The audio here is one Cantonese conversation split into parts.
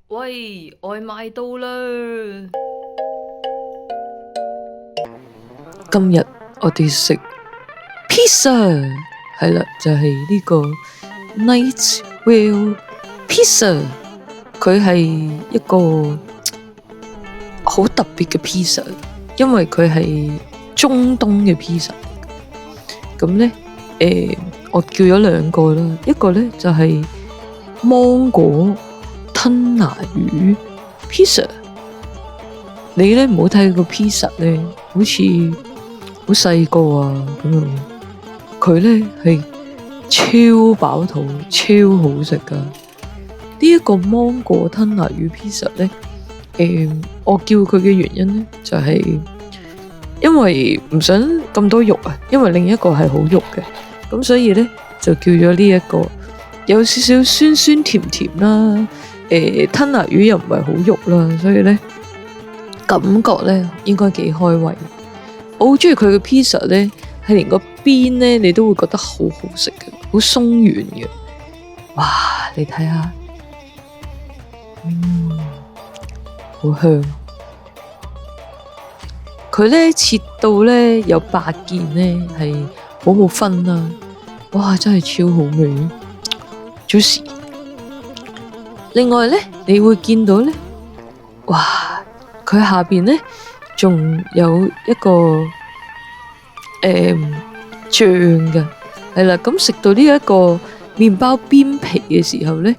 喂，外賣到啦！今日我哋食 pizza， 係啦，就係呢個 Night Vale Pizza， 佢係一個好特別嘅 pizza， 因為佢係中東嘅 pizza。咁呢，我叫咗兩個啦，一個呢就係芒果吞拿魚 pizza。你呢唔好睇個 pizza 呢，好似好細個啊咁樣，佢呢係超飽肚、超好食噶。呢一個芒果吞拿魚 pizza 呢，我叫佢嘅原因呢，就係因為唔想咁多肉啊，因為另一個係好肉嘅，咁所以呢，就叫咗呢一個有少少酸酸甜甜啦。吞拿魚又唔係好肉啦，所以呢，感覺呢應該幾開胃。我好中意佢嘅 pizza 呢，係連個邊呢你都會覺得好好食嘅，好鬆軟嘅。哇！你睇下，好香。佢呢切到呢有8件呢，係好好分啦。哇！真係超好味，juicy。另外呢，你會見到呢，哇！佢下邊呢仲有一個醬嘅，係啦。咁食到呢一個麵包邊皮嘅時候呢，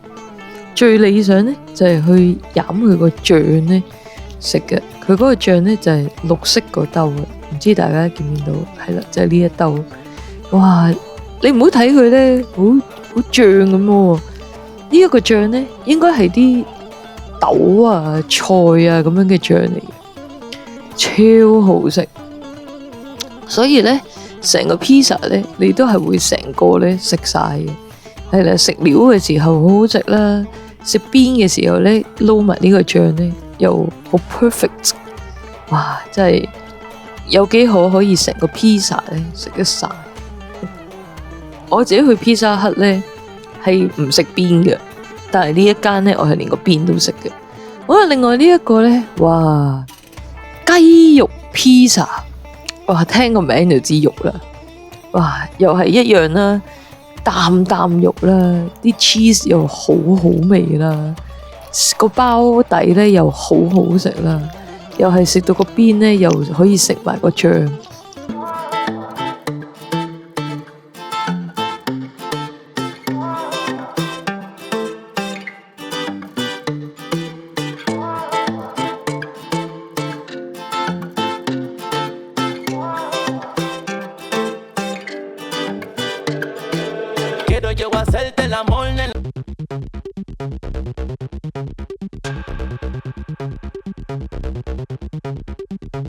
最理想呢就係去飲佢個醬呢食嘅。佢嗰個醬呢就係綠色嗰兜嘅，唔知大家見唔見到？係啦，就係呢一兜。哇！你唔好睇佢呢，好醬咁喎。呢一個醬呢，應該係啲豆啊、菜啊咁樣嘅醬嚟，超好食。所以呢，成個 pizza 呢，你都係會成個呢食晒嘅。係啦，食料嘅時候好好食啦，食邊嘅時候呢，撈埋呢個醬呢，又好 perfect。哇！真係有幾可以成個 pizza 呢食得晒。我自己去 Pizza Hut 呢，係唔食邊嘅，但係呢一間呢，我係連個邊都食嘅。好啦，另外呢一個呢，哇，雞肉 pizza， 哇，聽個名就知肉啦。哇，又係一樣啦，啖啖肉啦，啲 cheese 又好好味啦，個包底呢又好好食啦，又係食到個邊呢，又可以食埋個醬。Quiero yo hacerte el amor.